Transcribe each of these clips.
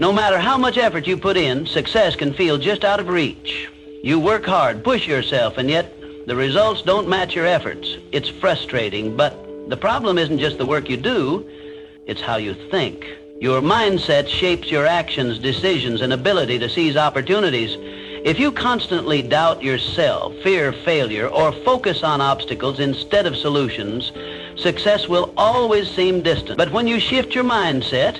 No matter how much effort you put in, success can feel just out of reach. You work hard, push yourself, and yet the results don't match your efforts. It's frustrating, but the problem isn't just the work you do, it's how you think. Your mindset shapes your actions, decisions, and ability to seize opportunities. If you constantly doubt yourself, fear failure, or focus on obstacles instead of solutions, success will always seem distant. But when you shift your mindset,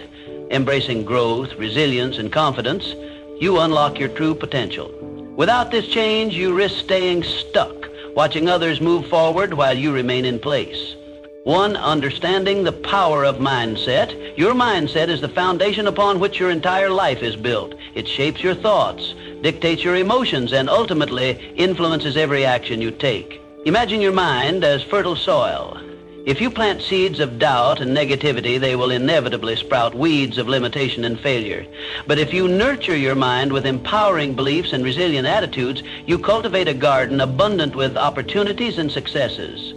embracing growth, resilience, and confidence, you unlock your true potential. Without this change, you risk staying stuck, watching others move forward while you remain in place. One, understanding the power of mindset. Your mindset is the foundation upon which your entire life is built. It shapes your thoughts, dictates your emotions, and ultimately influences every action you take. Imagine your mind as fertile soil. If you plant seeds of doubt and negativity, they will inevitably sprout weeds of limitation and failure. But if you nurture your mind with empowering beliefs and resilient attitudes, you cultivate a garden abundant with opportunities and successes.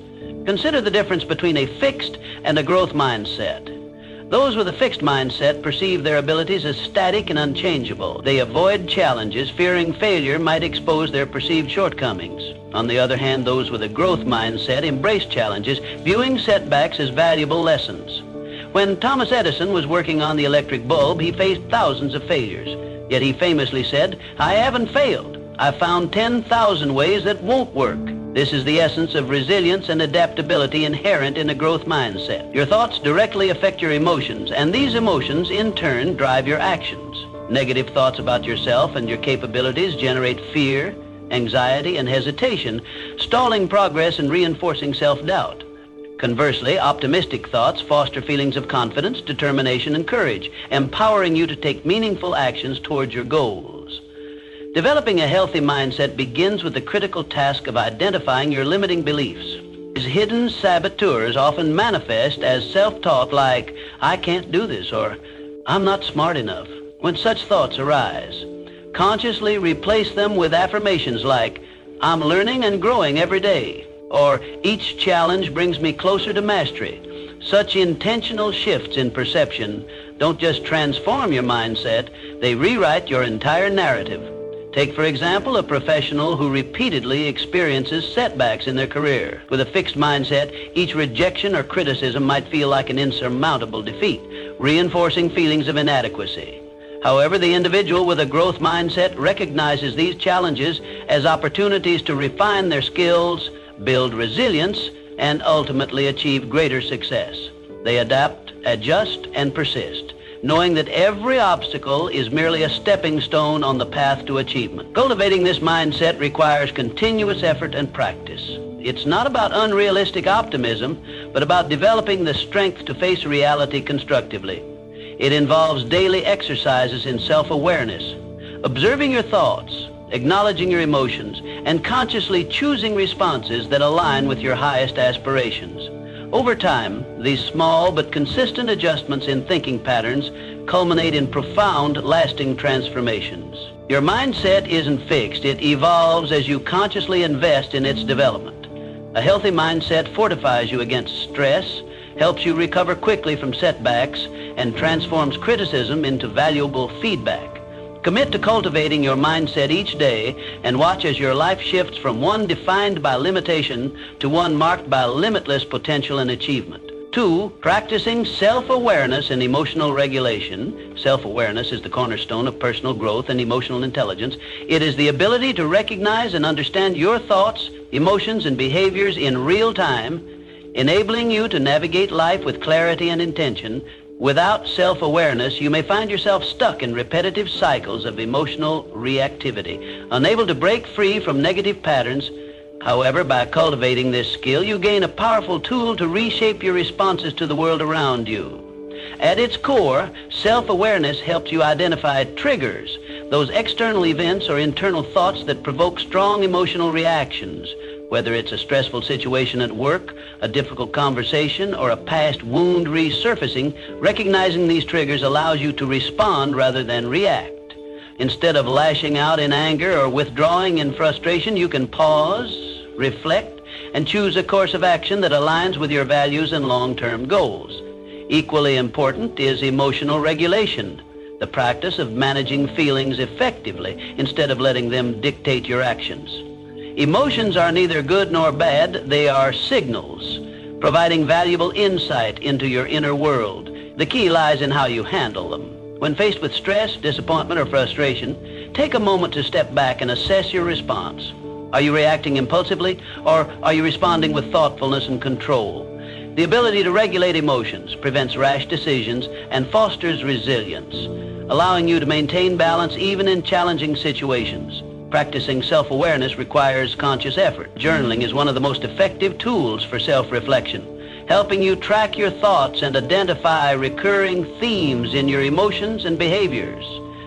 Consider the difference between a fixed and a growth mindset. Those with a fixed mindset perceive their abilities as static and unchangeable. They avoid challenges, fearing failure might expose their perceived shortcomings. On the other hand, those with a growth mindset embrace challenges, viewing setbacks as valuable lessons. When Thomas Edison was working on the electric bulb, he faced thousands of failures. Yet he famously said, "I haven't failed. I found 10,000 ways that won't work." This is the essence of resilience and adaptability inherent in a growth mindset. Your thoughts directly affect your emotions, and these emotions in turn drive your actions. Negative thoughts about yourself and your capabilities generate fear, anxiety, and hesitation, stalling progress and reinforcing self-doubt. Conversely, optimistic thoughts foster feelings of confidence, determination, and courage, empowering you to take meaningful actions towards your goals. Developing a healthy mindset begins with the critical task of identifying your limiting beliefs. These hidden saboteurs often manifest as self-talk like, "I can't do this," or "I'm not smart enough." When such thoughts arise, consciously replace them with affirmations like, "I'm learning and growing every day," or "Each challenge brings me closer to mastery." Such intentional shifts in perception don't just transform your mindset, they rewrite your entire narrative. Take, for example, a professional who repeatedly experiences setbacks in their career. With a fixed mindset, each rejection or criticism might feel like an insurmountable defeat, reinforcing feelings of inadequacy. However, the individual with a growth mindset recognizes these challenges as opportunities to refine their skills, build resilience, and ultimately achieve greater success. They adapt, adjust, and persist, knowing that every obstacle is merely a stepping stone on the path to achievement. Cultivating this mindset requires continuous effort and practice. It's not about unrealistic optimism, but about developing the strength to face reality constructively. It involves daily exercises in self-awareness, observing your thoughts, acknowledging your emotions, and consciously choosing responses that align with your highest aspirations. Over time, these small but consistent adjustments in thinking patterns culminate in profound, lasting transformations. Your mindset isn't fixed. It evolves as you consciously invest in its development. A healthy mindset fortifies you against stress, helps you recover quickly from setbacks, and transforms criticism into valuable feedback. Commit to cultivating your mindset each day and watch as your life shifts from one defined by limitation to one marked by limitless potential and achievement. 2, practicing self-awareness and emotional regulation. Self-awareness is the cornerstone of personal growth and emotional intelligence. It is the ability to recognize and understand your thoughts, emotions, and behaviors in real time, enabling you to navigate life with clarity and intention. Without self-awareness, you may find yourself stuck in repetitive cycles of emotional reactivity, unable to break free from negative patterns. However, by cultivating this skill, you gain a powerful tool to reshape your responses to the world around you. At its core, self-awareness helps you identify triggers, those external events or internal thoughts that provoke strong emotional reactions. Whether it's a stressful situation at work, a difficult conversation, or a past wound resurfacing, recognizing these triggers allows you to respond rather than react. Instead of lashing out in anger or withdrawing in frustration, you can pause, reflect, and choose a course of action that aligns with your values and long-term goals. Equally important is emotional regulation. the practice of managing feelings effectively instead of letting them dictate your actions. Emotions are neither good nor bad. They are signals, providing valuable insight into your inner world. The key lies in how you handle them. When faced with stress, disappointment, or frustration, take a moment to step back and assess your response. Are you reacting impulsively, or are you responding with thoughtfulness and control? The ability to regulate emotions prevents rash decisions and fosters resilience, allowing you to maintain balance even in challenging situations. Practicing self-awareness requires conscious effort. Journaling is one of the most effective tools for self-reflection, helping you track your thoughts and identify recurring themes in your emotions and behaviors.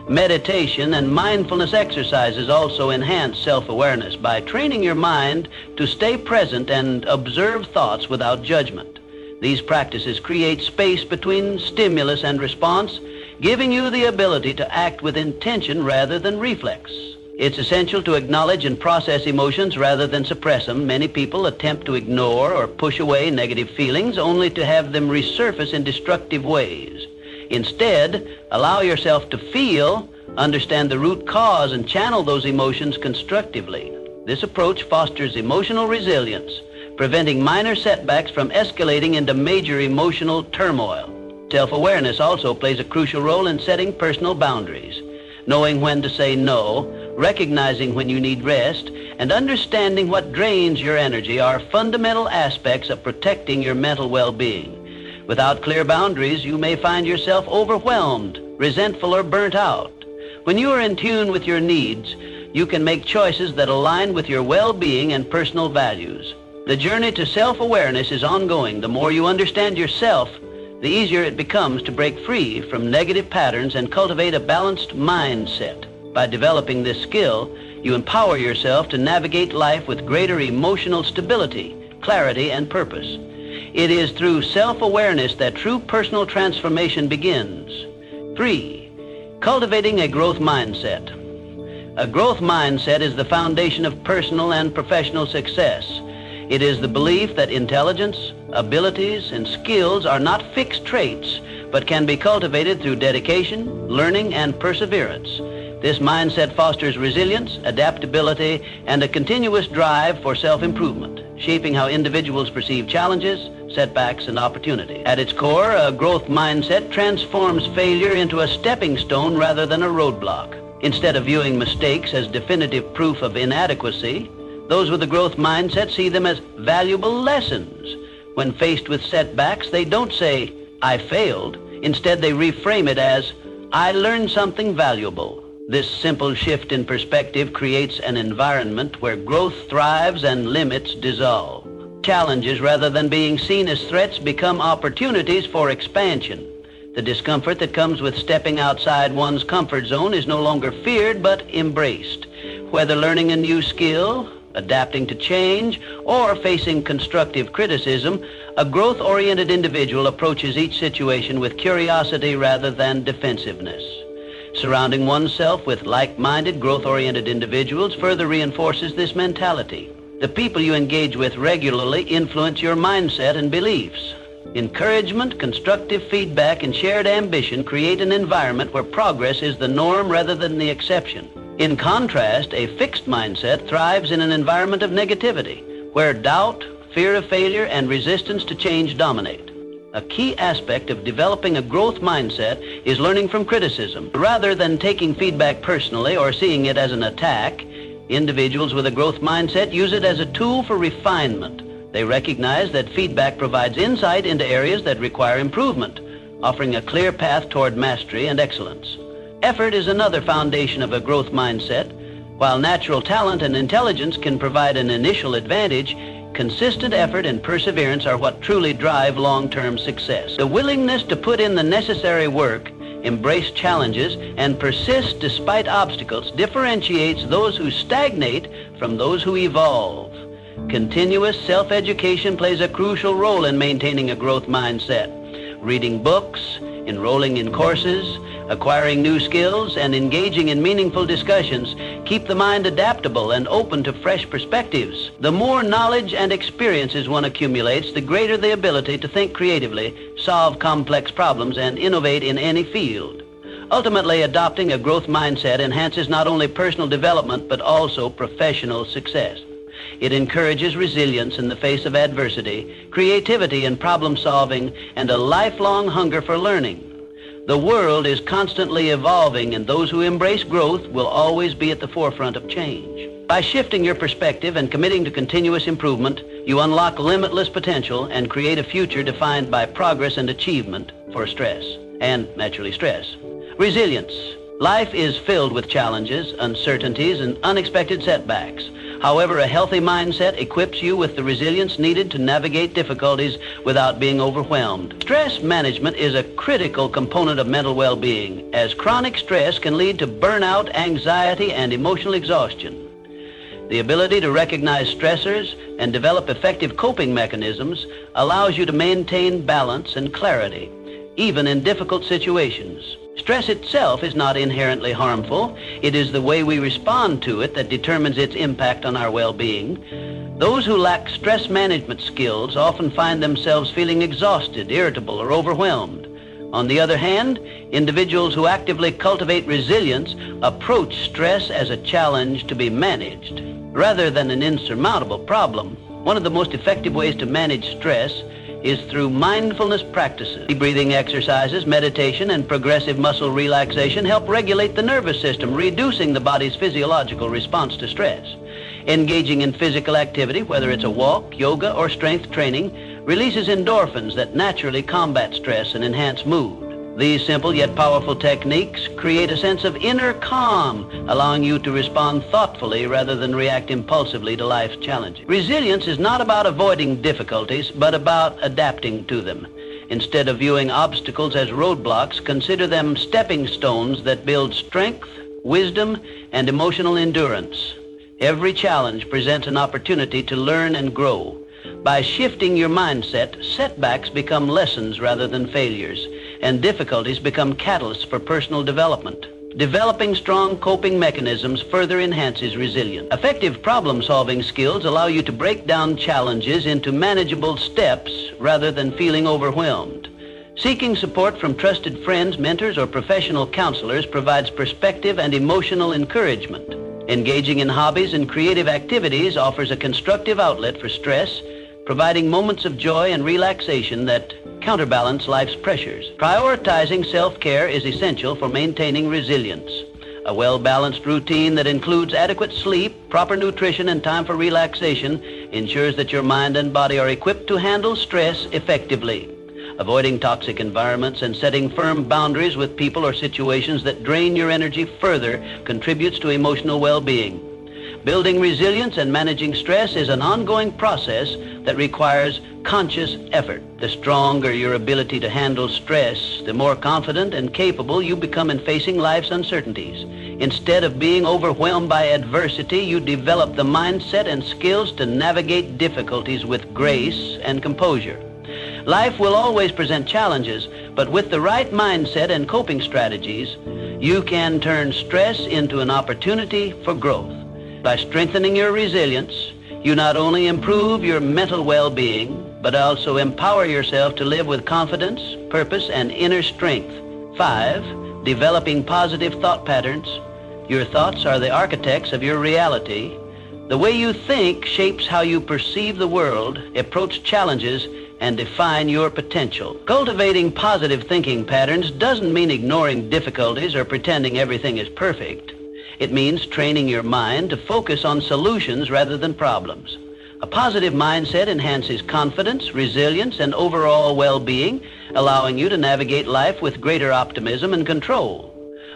Meditation and mindfulness exercises also enhance self-awareness by training your mind to stay present and observe thoughts without judgment. These practices create space between stimulus and response, giving you the ability to act with intention rather than reflex. It's essential to acknowledge and process emotions rather than suppress them. Many people attempt to ignore or push away negative feelings only to have them resurface in destructive ways. Instead, allow yourself to feel, understand the root cause, and channel those emotions constructively. This approach fosters emotional resilience, preventing minor setbacks from escalating into major emotional turmoil. Self-awareness also plays a crucial role in setting personal boundaries. Knowing when to say no, recognizing when you need rest, and understanding what drains your energy are fundamental aspects of protecting your mental well-being. Without clear boundaries, you may find yourself overwhelmed, resentful, or burnt out. When you are in tune with your needs, you can make choices that align with your well-being and personal values. The journey to self-awareness is ongoing. The more you understand yourself, the easier it becomes to break free from negative patterns and cultivate a balanced mindset. By developing this skill, you empower yourself to navigate life with greater emotional stability, clarity, and purpose. It is through self-awareness that true personal transformation begins. 3. Cultivating a growth mindset. A growth mindset is the foundation of personal and professional success. It is the belief that intelligence, abilities, and skills are not fixed traits, but can be cultivated through dedication, learning, and perseverance. This mindset fosters resilience, adaptability, and a continuous drive for self-improvement, shaping how individuals perceive challenges, setbacks, and opportunities. At its core, a growth mindset transforms failure into a stepping stone rather than a roadblock. Instead of viewing mistakes as definitive proof of inadequacy, those with a growth mindset see them as valuable lessons. When faced with setbacks, they don't say, "I failed." Instead, they reframe it as, "I learned something valuable." This simple shift in perspective creates an environment where growth thrives and limits dissolve. Challenges, rather than being seen as threats, become opportunities for expansion. The discomfort that comes with stepping outside one's comfort zone is no longer feared but embraced. Whether learning a new skill, adapting to change, or facing constructive criticism, a growth-oriented individual approaches each situation with curiosity rather than defensiveness. Surrounding oneself with like-minded, growth-oriented individuals further reinforces this mentality. The people you engage with regularly influence your mindset and beliefs. Encouragement, constructive feedback, and shared ambition create an environment where progress is the norm rather than the exception. In contrast, a fixed mindset thrives in an environment of negativity, where doubt, fear of failure, and resistance to change dominate. A key aspect of developing a growth mindset is learning from criticism. Rather than taking feedback personally or seeing it as an attack, individuals with a growth mindset use it as a tool for refinement. They recognize that feedback provides insight into areas that require improvement, offering a clear path toward mastery and excellence. Effort is another foundation of a growth mindset. While natural talent and intelligence can provide an initial advantage, consistent effort and perseverance are what truly drive long-term success. The willingness to put in the necessary work, embrace challenges, and persist despite obstacles differentiates those who stagnate from those who evolve. Continuous self-education plays a crucial role in maintaining a growth mindset. Reading books, enrolling in courses, acquiring new skills, and engaging in meaningful discussions keep the mind adaptable and open to fresh perspectives. The more knowledge and experiences one accumulates, the greater the ability to think creatively, solve complex problems, and innovate in any field. Ultimately, adopting a growth mindset enhances not only personal development but also professional success. It encourages resilience in the face of adversity, creativity in problem solving, and a lifelong hunger for learning. The world is constantly evolving, and those who embrace growth will always be at the forefront of change. By shifting your perspective and committing to continuous improvement, you unlock limitless potential and create a future defined by progress and achievement for stress, and naturally stress. Resilience. Life is filled with challenges, uncertainties, and unexpected setbacks. However, a healthy mindset equips you with the resilience needed to navigate difficulties without being overwhelmed. Stress management is a critical component of mental well-being, as chronic stress can lead to burnout, anxiety, and emotional exhaustion. The ability to recognize stressors and develop effective coping mechanisms allows you to maintain balance and clarity, even in difficult situations. Stress itself is not inherently harmful. It is the way we respond to it that determines its impact on our well-being. Those who lack stress management skills often find themselves feeling exhausted, irritable, or overwhelmed. On the other hand, individuals who actively cultivate resilience approach stress as a challenge to be managed, rather than an insurmountable problem. One of the most effective ways to manage stress is through mindfulness practices. Breathing exercises, meditation, and progressive muscle relaxation help regulate the nervous system, reducing the body's physiological response to stress. Engaging in physical activity, whether it's a walk, yoga, or strength training, releases endorphins that naturally combat stress and enhance mood. These simple yet powerful techniques create a sense of inner calm, allowing you to respond thoughtfully rather than react impulsively to life's challenges. Resilience is not about avoiding difficulties, but about adapting to them. Instead of viewing obstacles as roadblocks, consider them stepping stones that build strength, wisdom, and emotional endurance. Every challenge presents an opportunity to learn and grow. By shifting your mindset, setbacks become lessons rather than failures, and difficulties become catalysts for personal development. Developing strong coping mechanisms further enhances resilience. Effective problem-solving skills allow you to break down challenges into manageable steps rather than feeling overwhelmed. Seeking support from trusted friends, mentors, or professional counselors provides perspective and emotional encouragement. Engaging in hobbies and creative activities offers a constructive outlet for stress, providing moments of joy and relaxation that counterbalance life's pressures. Prioritizing self-care is essential for maintaining resilience. A well-balanced routine that includes adequate sleep, proper nutrition, and time for relaxation ensures that your mind and body are equipped to handle stress effectively. Avoiding toxic environments and setting firm boundaries with people or situations that drain your energy further contributes to emotional well-being. Building resilience and managing stress is an ongoing process that requires conscious effort. The stronger your ability to handle stress, the more confident and capable you become in facing life's uncertainties. Instead of being overwhelmed by adversity, you develop the mindset and skills to navigate difficulties with grace and composure. Life will always present challenges, but with the right mindset and coping strategies, you can turn stress into an opportunity for growth. By strengthening your resilience, you not only improve your mental well-being, but also empower yourself to live with confidence, purpose, and inner strength. 5, developing positive thought patterns. Your thoughts are the architects of your reality. The way you think shapes how you perceive the world, approach challenges, and define your potential. Cultivating positive thinking patterns doesn't mean ignoring difficulties or pretending everything is perfect. It means training your mind to focus on solutions rather than problems. A positive mindset enhances confidence, resilience, and overall well-being, allowing you to navigate life with greater optimism and control.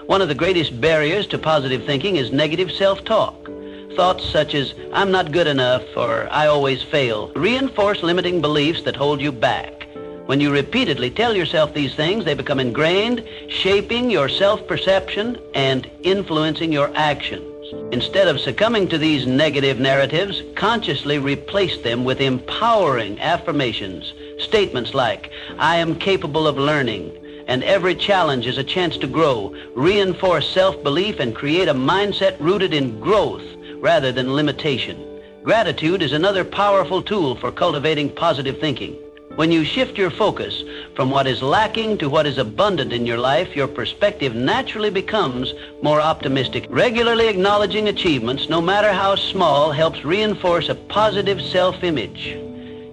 One of the greatest barriers to positive thinking is negative self-talk. Thoughts such as, "I'm not good enough," or "I always fail," reinforce limiting beliefs that hold you back. When you repeatedly tell yourself these things, they become ingrained, shaping your self-perception and influencing your actions. Instead of succumbing to these negative narratives, consciously replace them with empowering affirmations. Statements like, "I am capable of learning," and "every challenge is a chance to grow," reinforce self-belief and create a mindset rooted in growth rather than limitation. Gratitude is another powerful tool for cultivating positive thinking. When you shift your focus from what is lacking to what is abundant in your life, your perspective naturally becomes more optimistic. Regularly acknowledging achievements, no matter how small, helps reinforce a positive self-image.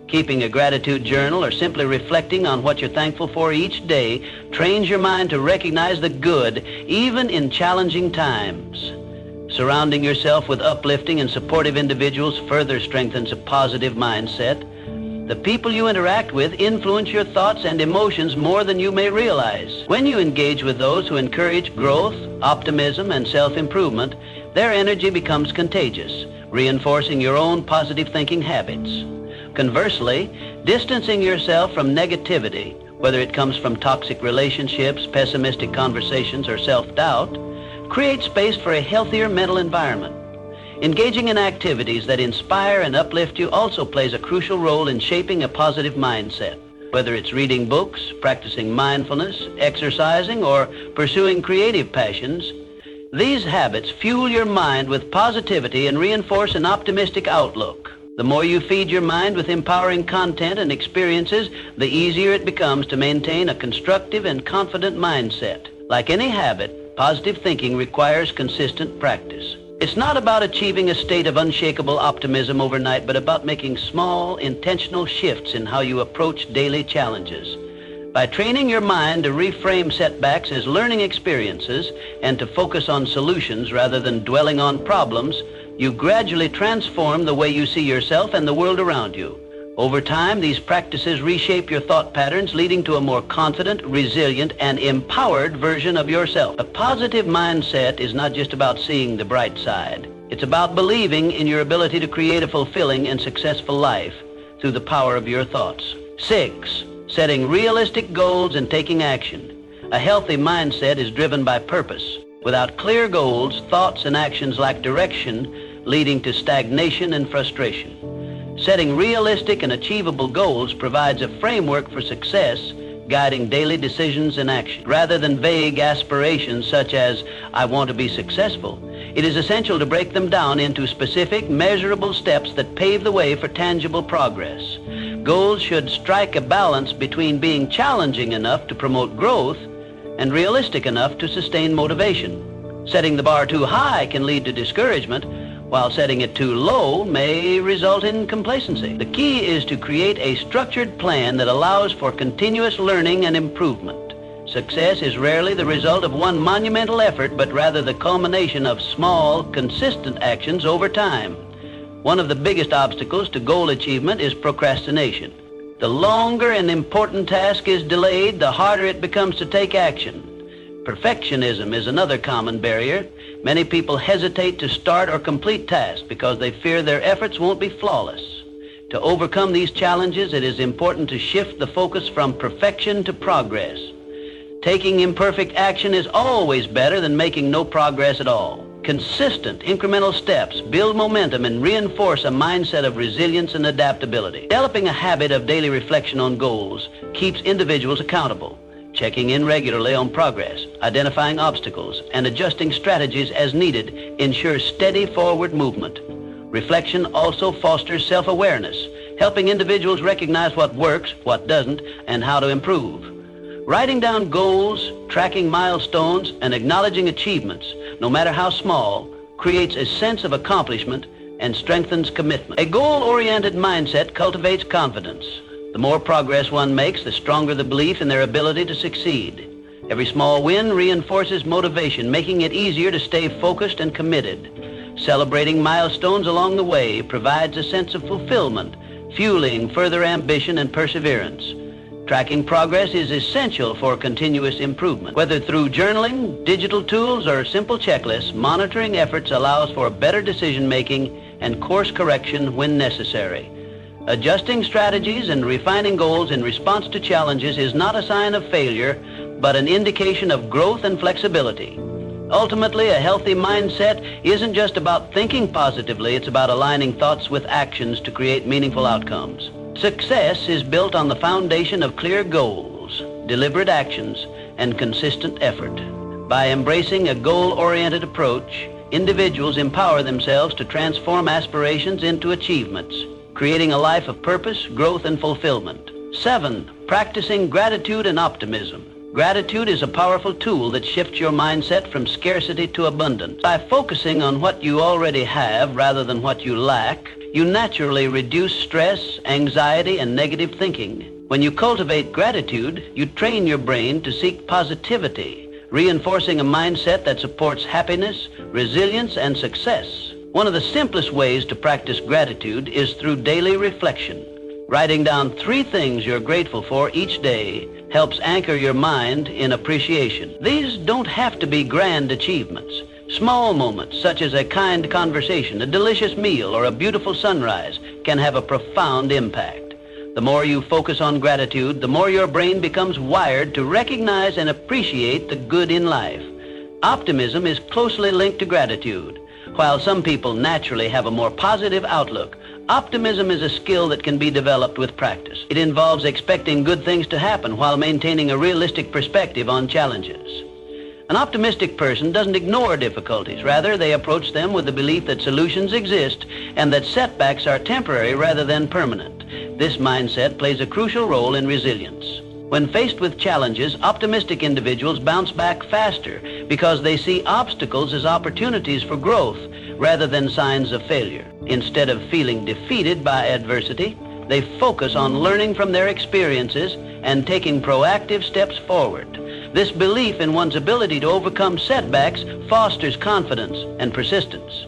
Keeping a gratitude journal or simply reflecting on what you're thankful for each day trains your mind to recognize the good, even in challenging times. Surrounding yourself with uplifting and supportive individuals further strengthens a positive mindset. The people you interact with influence your thoughts and emotions more than you may realize. When you engage with those who encourage growth, optimism, and self-improvement, their energy becomes contagious, reinforcing your own positive thinking habits. Conversely, distancing yourself from negativity, whether it comes from toxic relationships, pessimistic conversations, or self-doubt, creates space for a healthier mental environment. Engaging in activities that inspire and uplift you also plays a crucial role in shaping a positive mindset. Whether it's reading books, practicing mindfulness, exercising, or pursuing creative passions, these habits fuel your mind with positivity and reinforce an optimistic outlook. The more you feed your mind with empowering content and experiences, the easier it becomes to maintain a constructive and confident mindset. Like any habit, positive thinking requires consistent practice. It's not about achieving a state of unshakable optimism overnight, but about making small, intentional shifts in how you approach daily challenges. By training your mind to reframe setbacks as learning experiences and to focus on solutions rather than dwelling on problems, you gradually transform the way you see yourself and the world around you. Over time, these practices reshape your thought patterns, leading to a more confident, resilient, and empowered version of yourself. A positive mindset is not just about seeing the bright side. It's about believing in your ability to create a fulfilling and successful life through the power of your thoughts. 6. Setting realistic goals and taking action. A healthy mindset is driven by purpose. Without clear goals, thoughts and actions lack direction, leading to stagnation and frustration. Setting realistic and achievable goals provides a framework for success, guiding daily decisions and action. Rather than vague aspirations such as, "I want to be successful," it is essential to break them down into specific, measurable steps that pave the way for tangible progress. Goals should strike a balance between being challenging enough to promote growth and realistic enough to sustain motivation. Setting the bar too high can lead to discouragement, while setting it too low may result in complacency. The key is to create a structured plan that allows for continuous learning and improvement. Success is rarely the result of one monumental effort, but rather the culmination of small, consistent actions over time. One of the biggest obstacles to goal achievement is procrastination. The longer an important task is delayed, the harder it becomes to take action. Perfectionism is another common barrier. Many people hesitate to start or complete tasks because they fear their efforts won't be flawless. To overcome these challenges, it is important to shift the focus from perfection to progress. Taking imperfect action is always better than making no progress at all. Consistent, incremental steps build momentum and reinforce a mindset of resilience and adaptability. Developing a habit of daily reflection on goals keeps individuals accountable. Checking in regularly on progress, identifying obstacles, and adjusting strategies as needed ensures steady forward movement. Reflection also fosters self-awareness, helping individuals recognize what works, what doesn't, and how to improve. Writing down goals, tracking milestones, and acknowledging achievements, no matter how small, creates a sense of accomplishment and strengthens commitment. A goal-oriented mindset cultivates confidence. The more progress one makes, the stronger the belief in their ability to succeed. Every small win reinforces motivation, making it easier to stay focused and committed. Celebrating milestones along the way provides a sense of fulfillment, fueling further ambition and perseverance. Tracking progress is essential for continuous improvement. Whether through journaling, digital tools, or simple checklists, monitoring efforts allows for better decision-making and course correction when necessary. Adjusting strategies and refining goals in response to challenges is not a sign of failure, but an indication of growth and flexibility. Ultimately, a healthy mindset isn't just about thinking positively, it's about aligning thoughts with actions to create meaningful outcomes. Success is built on the foundation of clear goals, deliberate actions, and consistent effort. By embracing a goal-oriented approach, individuals empower themselves to transform aspirations into achievements, creating a life of purpose, growth, and fulfillment. 7, practicing gratitude and optimism. Gratitude is a powerful tool that shifts your mindset from scarcity to abundance. By focusing on what you already have rather than what you lack, you naturally reduce stress, anxiety, and negative thinking. When you cultivate gratitude, you train your brain to seek positivity, reinforcing a mindset that supports happiness, resilience, and success. One of the simplest ways to practice gratitude is through daily reflection. Writing down 3 things you're grateful for each day helps anchor your mind in appreciation. These don't have to be grand achievements. Small moments such as a kind conversation, a delicious meal, or a beautiful sunrise can have a profound impact. The more you focus on gratitude, the more your brain becomes wired to recognize and appreciate the good in life. Optimism is closely linked to gratitude. While some people naturally have a more positive outlook, optimism is a skill that can be developed with practice. It involves expecting good things to happen while maintaining a realistic perspective on challenges. An optimistic person doesn't ignore difficulties. Rather, they approach them with the belief that solutions exist and that setbacks are temporary rather than permanent. This mindset plays a crucial role in resilience. When faced with challenges, optimistic individuals bounce back faster because they see obstacles as opportunities for growth rather than signs of failure. Instead of feeling defeated by adversity, they focus on learning from their experiences and taking proactive steps forward. This belief in one's ability to overcome setbacks fosters confidence and persistence.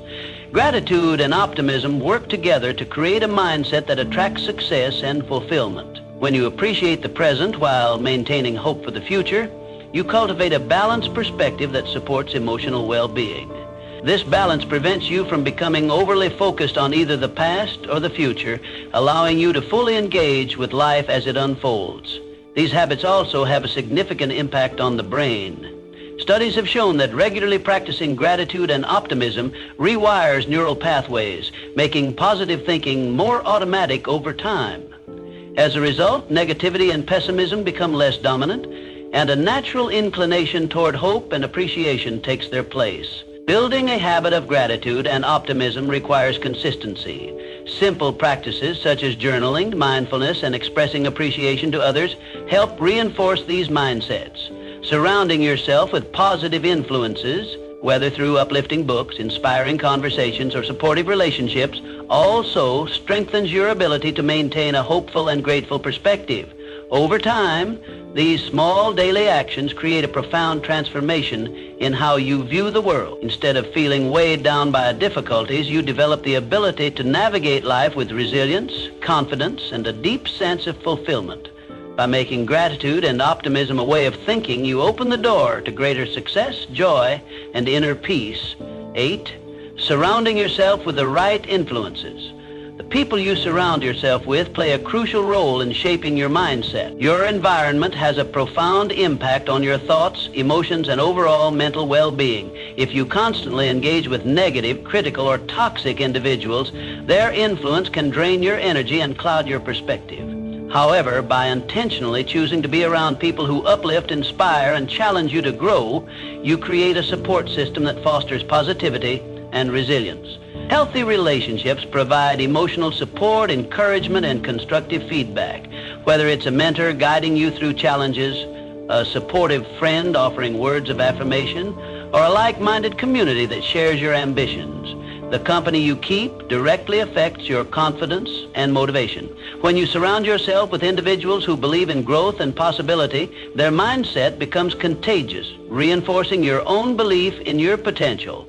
Gratitude and optimism work together to create a mindset that attracts success and fulfillment. When you appreciate the present while maintaining hope for the future, you cultivate a balanced perspective that supports emotional well-being. This balance prevents you from becoming overly focused on either the past or the future, allowing you to fully engage with life as it unfolds. These habits also have a significant impact on the brain. Studies have shown that regularly practicing gratitude and optimism rewires neural pathways, making positive thinking more automatic over time. As a result, negativity and pessimism become less dominant, and a natural inclination toward hope and appreciation takes their place. Building a habit of gratitude and optimism requires consistency. Simple practices such as journaling, mindfulness, and expressing appreciation to others help reinforce these mindsets. Surrounding yourself with positive influences, whether through uplifting books, inspiring conversations, or supportive relationships, also strengthens your ability to maintain a hopeful and grateful perspective. Over time, these small daily actions create a profound transformation in how you view the world. Instead of feeling weighed down by difficulties, you develop the ability to navigate life with resilience, confidence, and a deep sense of fulfillment. By making gratitude and optimism a way of thinking, you open the door to greater success, joy, and inner peace. 8, surrounding yourself with the right influences. The people you surround yourself with play a crucial role in shaping your mindset. Your environment has a profound impact on your thoughts, emotions, and overall mental well-being. If you constantly engage with negative, critical, or toxic individuals, their influence can drain your energy and cloud your perspective. However, by intentionally choosing to be around people who uplift, inspire, and challenge you to grow, you create a support system that fosters positivity and resilience. Healthy relationships provide emotional support, encouragement, and constructive feedback. Whether it's a mentor guiding you through challenges, a supportive friend offering words of affirmation, or a like-minded community that shares your ambitions, the company you keep directly affects your confidence and motivation. When you surround yourself with individuals who believe in growth and possibility, their mindset becomes contagious, reinforcing your own belief in your potential.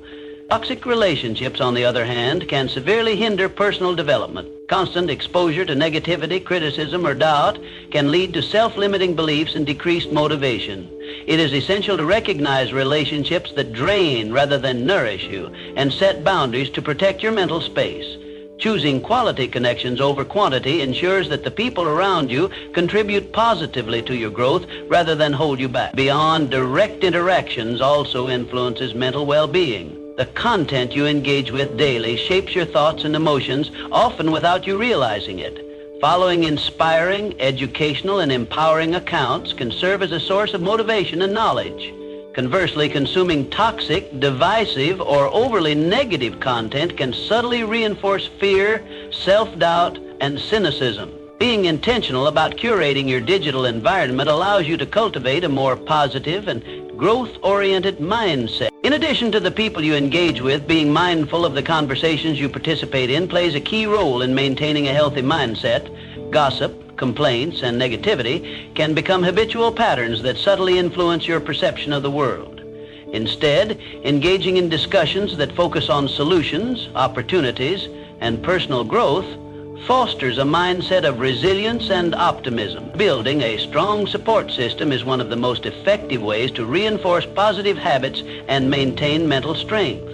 Toxic relationships, on the other hand, can severely hinder personal development. Constant exposure to negativity, criticism, or doubt can lead to self-limiting beliefs and decreased motivation. It is essential to recognize relationships that drain rather than nourish you and set boundaries to protect your mental space. Choosing quality connections over quantity ensures that the people around you contribute positively to your growth rather than hold you back. Beyond direct interactions also influences mental well-being. The content you engage with daily shapes your thoughts and emotions, often without you realizing it. Following inspiring, educational, and empowering accounts can serve as a source of motivation and knowledge. Conversely, consuming toxic, divisive, or overly negative content can subtly reinforce fear, self-doubt, and cynicism. Being intentional about curating your digital environment allows you to cultivate a more positive and growth-oriented mindset. In addition to the people you engage with, being mindful of the conversations you participate in plays a key role in maintaining a healthy mindset. Gossip, complaints, and negativity can become habitual patterns that subtly influence your perception of the world. Instead, engaging in discussions that focus on solutions, opportunities, and personal growth fosters a mindset of resilience and optimism. Building a strong support system is one of the most effective ways to reinforce positive habits and maintain mental strength.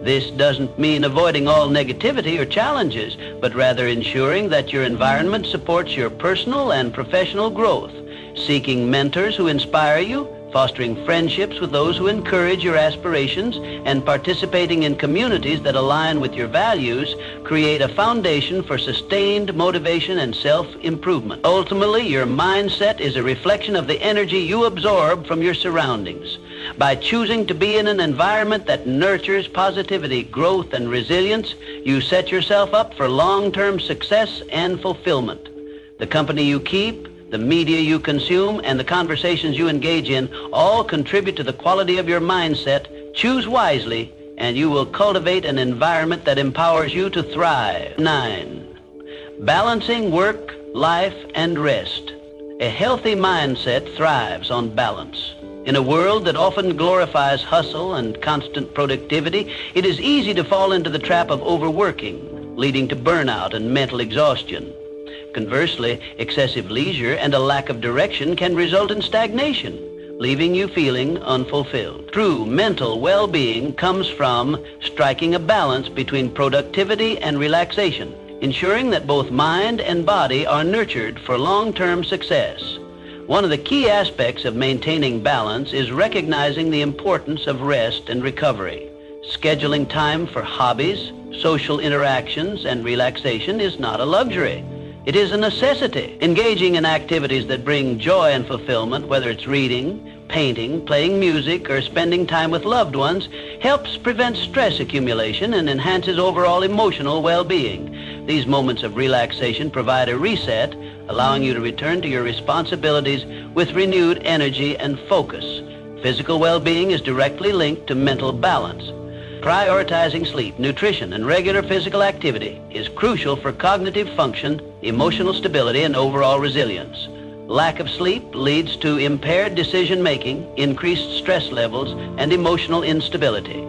This doesn't mean avoiding all negativity or challenges, but rather ensuring that your environment supports your personal and professional growth. Seeking mentors who inspire you, fostering friendships with those who encourage your aspirations, and participating in communities that align with your values create a foundation for sustained motivation and self-improvement. Ultimately, your mindset is a reflection of the energy you absorb from your surroundings. By choosing to be in an environment that nurtures positivity, growth, and resilience, you set yourself up for long-term success and fulfillment. The company you keep, the media you consume, and the conversations you engage in all contribute to the quality of your mindset. Choose wisely, and you will cultivate an environment that empowers you to thrive. 9. Balancing work, life, and rest. A healthy mindset thrives on balance. In a world that often glorifies hustle and constant productivity, it is easy to fall into the trap of overworking, leading to burnout and mental exhaustion. Conversely, excessive leisure and a lack of direction can result in stagnation, leaving you feeling unfulfilled. True mental well-being comes from striking a balance between productivity and relaxation, ensuring that both mind and body are nurtured for long-term success. One of the key aspects of maintaining balance is recognizing the importance of rest and recovery. Scheduling time for hobbies, social interactions, and relaxation is not a luxury. It is a necessity. Engaging in activities that bring joy and fulfillment, whether it's reading, painting, playing music, or spending time with loved ones, helps prevent stress accumulation and enhances overall emotional well-being. These moments of relaxation provide a reset, allowing you to return to your responsibilities with renewed energy and focus. Physical well-being is directly linked to mental balance. Prioritizing sleep, nutrition, and regular physical activity is crucial for cognitive function, emotional stability, and overall resilience. Lack of sleep leads to impaired decision-making, increased stress levels, and emotional instability.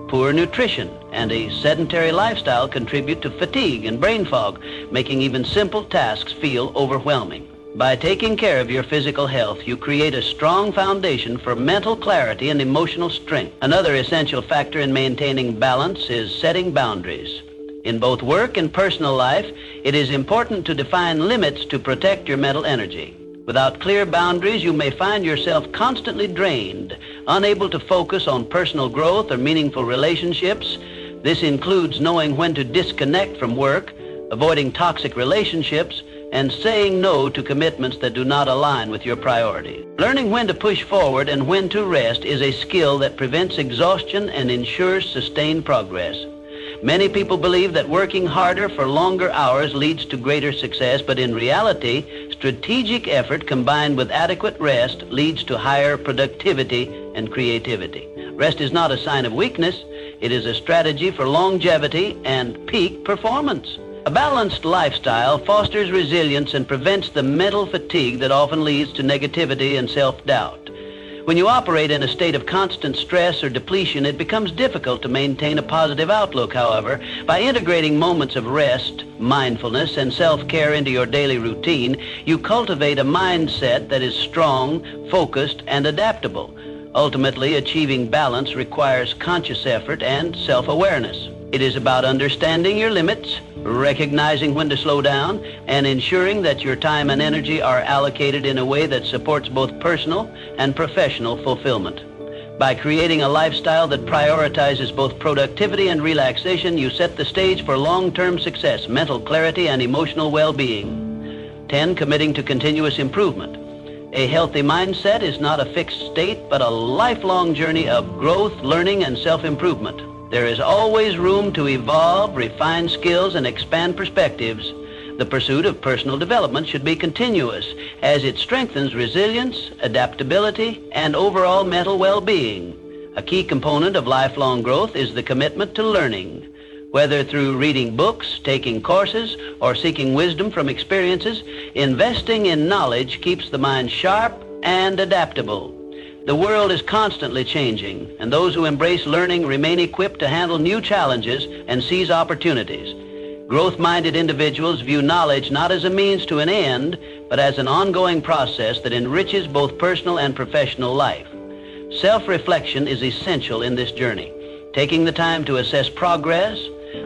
Poor nutrition and a sedentary lifestyle contribute to fatigue and brain fog, making even simple tasks feel overwhelming. By taking care of your physical health, you create a strong foundation for mental clarity and emotional strength. Another essential factor in maintaining balance is setting boundaries. In both work and personal life, it is important to define limits to protect your mental energy. Without clear boundaries, you may find yourself constantly drained, unable to focus on personal growth or meaningful relationships. This includes knowing when to disconnect from work, avoiding toxic relationships, and saying no to commitments that do not align with your priorities. Learning when to push forward and when to rest is a skill that prevents exhaustion and ensures sustained progress. Many people believe that working harder for longer hours leads to greater success, but in reality, strategic effort combined with adequate rest leads to higher productivity and creativity. Rest is not a sign of weakness. It is a strategy for longevity and peak performance. A balanced lifestyle fosters resilience and prevents the mental fatigue that often leads to negativity and self-doubt. When you operate in a state of constant stress or depletion, it becomes difficult to maintain a positive outlook, however. By integrating moments of rest, mindfulness, and self-care into your daily routine, you cultivate a mindset that is strong, focused, and adaptable. Ultimately, achieving balance requires conscious effort and self-awareness. It is about understanding your limits, recognizing when to slow down, and ensuring that your time and energy are allocated in a way that supports both personal and professional fulfillment. By creating a lifestyle that prioritizes both productivity and relaxation, you set the stage for long-term success, mental clarity, and emotional well-being. 10. Committing to continuous improvement. A healthy mindset is not a fixed state, but a lifelong journey of growth, learning, and self-improvement. There is always room to evolve, refine skills, and expand perspectives. The pursuit of personal development should be continuous, as it strengthens resilience, adaptability, and overall mental well-being. A key component of lifelong growth is the commitment to learning. Whether through reading books, taking courses, or seeking wisdom from experiences, investing in knowledge keeps the mind sharp and adaptable. The world is constantly changing, and those who embrace learning remain equipped to handle new challenges and seize opportunities. Growth-minded individuals view knowledge not as a means to an end, but as an ongoing process that enriches both personal and professional life. Self-reflection is essential in this journey. Taking the time to assess progress,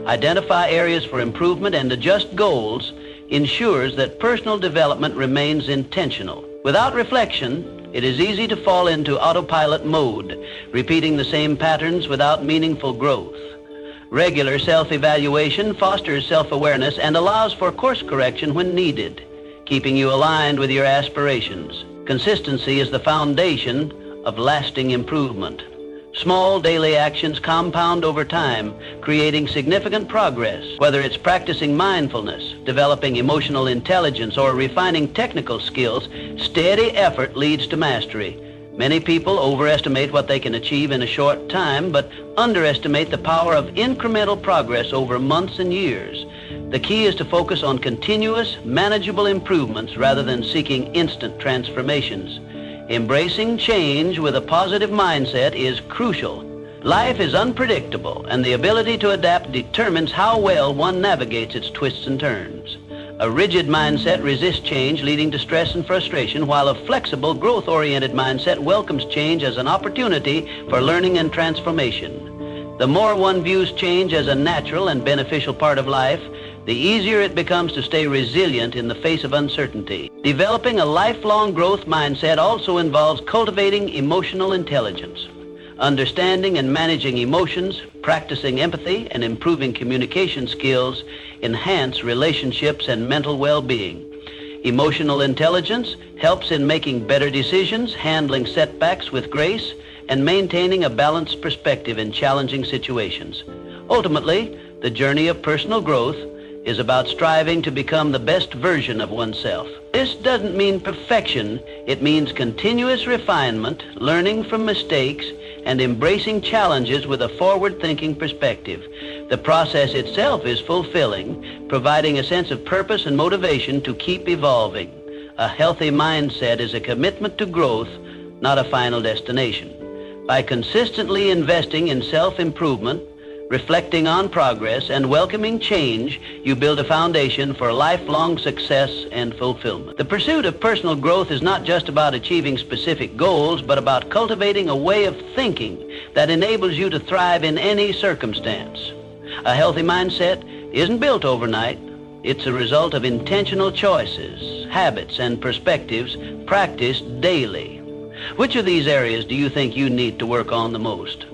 identify areas for improvement, and adjust goals ensures that personal development remains intentional. Without reflection, it is easy to fall into autopilot mode, repeating the same patterns without meaningful growth. Regular self-evaluation fosters self-awareness and allows for course correction when needed, keeping you aligned with your aspirations. Consistency is the foundation of lasting improvement. Small daily actions compound over time, creating significant progress. Whether it's practicing mindfulness, developing emotional intelligence, or refining technical skills, steady effort leads to mastery. Many people overestimate what they can achieve in a short time, but underestimate the power of incremental progress over months and years. The key is to focus on continuous, manageable improvements rather than seeking instant transformations. Embracing change with a positive mindset is crucial. Life is unpredictable, and the ability to adapt determines how well one navigates its twists and turns. A rigid mindset resists change, leading to stress and frustration, while a flexible, growth-oriented mindset welcomes change as an opportunity for learning and transformation. The more one views change as a natural and beneficial part of life, the easier it becomes to stay resilient in the face of uncertainty. Developing a lifelong growth mindset also involves cultivating emotional intelligence. Understanding and managing emotions, practicing empathy, and improving communication skills enhance relationships and mental well-being. Emotional intelligence helps in making better decisions, handling setbacks with grace, and maintaining a balanced perspective in challenging situations. Ultimately, the journey of personal growth is about striving to become the best version of oneself. This doesn't mean perfection. It means continuous refinement, learning from mistakes, and embracing challenges with a forward-thinking perspective. The process itself is fulfilling, providing a sense of purpose and motivation to keep evolving. A healthy mindset is a commitment to growth, not a final destination. By consistently investing in self-improvement, reflecting on progress, and welcoming change, you build a foundation for lifelong success and fulfillment. The pursuit of personal growth is not just about achieving specific goals, but about cultivating a way of thinking that enables you to thrive in any circumstance. A healthy mindset isn't built overnight. It's a result of intentional choices, habits, and perspectives practiced daily. Which of these areas do you think you need to work on the most?